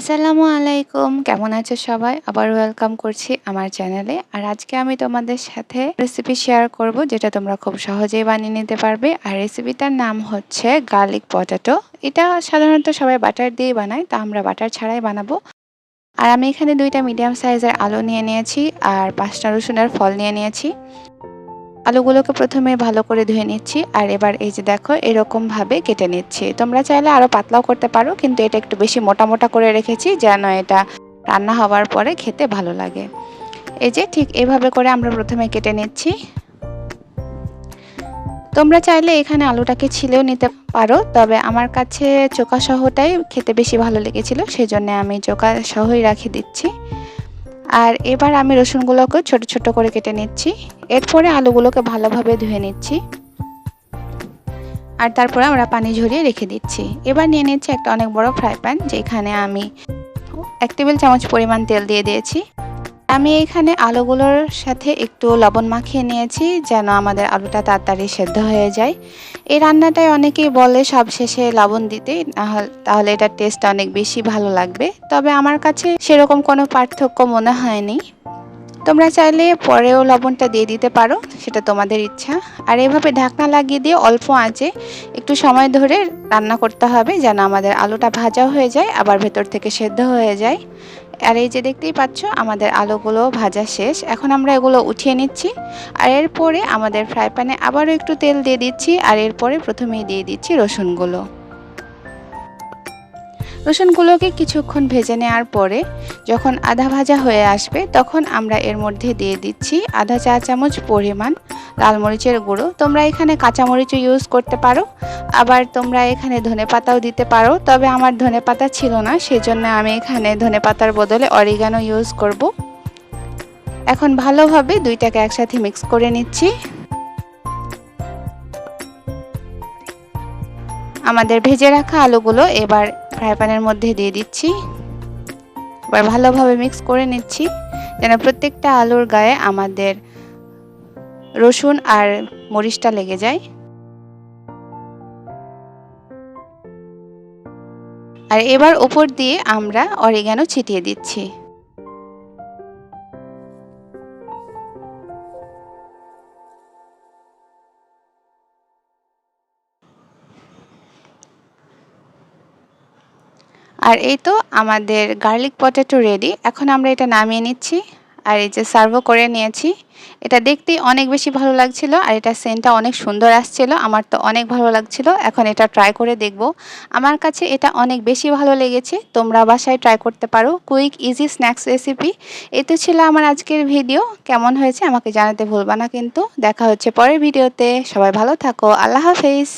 আসসালামু আলাইকুম, কেমন আছো সবাই? আবার ওয়েলকাম করছি আমার চ্যানেলে। আর আজকে আমি তোমাদের সাথে রেসিপি শেয়ার করব যেটা তোমরা খুব সহজেই বানিয়ে নিতে পারবে। আর রেসিপিটার নাম হচ্ছে গার্লিক পটেটো। এটা সাধারণত সবাই বাটার দিয়ে বানায়, তা আমরা বাটার ছাড়াই বানাবো। আর আমি এখানে 2টা মিডিয়াম সাইজের আলু নিয়ে নিয়েছি আর 5টা রসুনের ফল নিয়ে নিয়েছি। আলুগুলোকে প্রথমে ভালো করে ধুয়ে নিচ্ছি আর এবার এই যে দেখো এরকম ভাবে কেটে নিচ্ছি। তোমরা চাইলে আরো পাতলাও করতে পারো, কিন্তু এটা একটু বেশি মোটা মোটা করে রেখেছি যেন এটা রান্না হওয়ার পরে খেতে ভালো লাগে। এই যে ঠিক এভাবে করে আমরা প্রথমে কেটে নিচ্ছি। তোমরা চাইলে এখানে আলুটাকে ছিলেও নিতে পারো, তবে আমার কাছে চোখা সহটাই খেতে বেশি ভালো লেগেছিল, সেজন্য আমি চোখা সহই রাখি দিচ্ছি। আর এবার আমি রসুনগুলোকে ছোট ছোট করে কেটে নিচ্ছি। এরপরে আলুগুলোকে ভালোভাবে ধুয়ে নিচ্ছি আর তারপরে আমরা পানি ঝরিয়ে রেখে দিচ্ছি। এবার নিয়ে নিচ্ছি একটা অনেক বড় ফ্রাই প্যান, যেখানে আমি 1 টেবিল চামচ পরিমাণ তেল দিয়ে দিয়েছি। আমি এখানে আলুগুলোর সাথে একটু লবণ মাখিয়ে নিয়েছি যেন আমাদের আলুটা তাড়াতাড়ি সেদ্ধ হয়ে যায়। এই রান্নাটায় অনেকেই বলে সবশেষে লবণ দিতে, তাহলে এটার টেস্ট অনেক বেশি ভালো লাগবে, তবে আমার কাছে সেরকম কোনো পার্থক্য মনে হয়নি। তোমরা চাইলে পরেও লবণটা দিয়ে দিতে পারো, সেটা তোমাদের ইচ্ছা। আর এভাবে ঢাকনা লাগিয়ে দিয়ে অল্প আঁচে একটু সময় ধরে রান্না করতে হবে যেন আমাদের আলুটা ভাজাও হয়ে যায় আবার ভেতর থেকে সেদ্ধ হয়ে যায়। আর এই যে দেখতেই পাচ্ছ আমাদের আলুগুলো ভাজা শেষ। এখন আমরা এগুলো উঠিয়ে নিচ্ছি আর এরপরে আমাদের ফ্রাই প্যানে আবারও একটু তেল দিয়ে দিচ্ছি আর এরপরে প্রথমেই দিয়ে দিচ্ছি রসুনগুলো। রসুনগুলোকে কিছুক্ষণ ভেজে নেওয়ার পরে যখন আধা ভাজা হয়ে আসবে তখন আমরা এর মধ্যে দিয়ে দিচ্ছি আধা চা চামচ পরিমাণ লাল মরিচের গুঁড়ো। তোমরা এখানে কাঁচামরিচও ইউজ করতে পারো, আবার তোমরা এখানে ধনেপাতাও দিতে পারো, তবে আমার ধনেপাতা ছিল না, সেজন্য আমি এখানে ধনেপাতার বদলে অরিগানো ইউজ করব। এখন ভালোভাবে দুইটাকে একসাথে মিক্স করে নিচ্ছি। আমাদের ভেজে রাখা আলুগুলো এবার ফ্রাই প্যানের মধ্যে দিয়ে দিচ্ছি। এবার ভালোভাবে মিক্স করে নিচ্ছি যেন প্রত্যেকটা আলুর গায়ে আমাদের রসুন আর মরিচটা লেগে যায়। আর এবার উপর দিয়ে আমরা অরিগানো ছিটিয়ে দিচ্ছি। আর এই তো আমাদের গার্লিক পটেটো রেডি। এখন আমরা এটা নামিয়ে নিচ্ছি আর এই যে সার্ভও করে নিয়েছি। এটা দেখতেই অনেক বেশি ভালো লাগছিল আর এটা সেন্টটা অনেক সুন্দর আসছিল, আমার তো অনেক ভালো লাগছিল। এখন এটা ট্রাই করে দেখব, আমার কাছে এটা অনেক বেশি ভালো লেগেছে। তোমরা বাসায় ট্রাই করতে পারো, কুইক ইজি স্ন্যাক্স রেসিপি। এই তো ছিল আমার আজকের ভিডিও। কেমন হয়েছে আমাকে জানাতে ভুলবা না কিন্তু। দেখা হচ্ছে পরের ভিডিওতে। সবাই ভালো থাকো, আল্লাহ হাফেজ।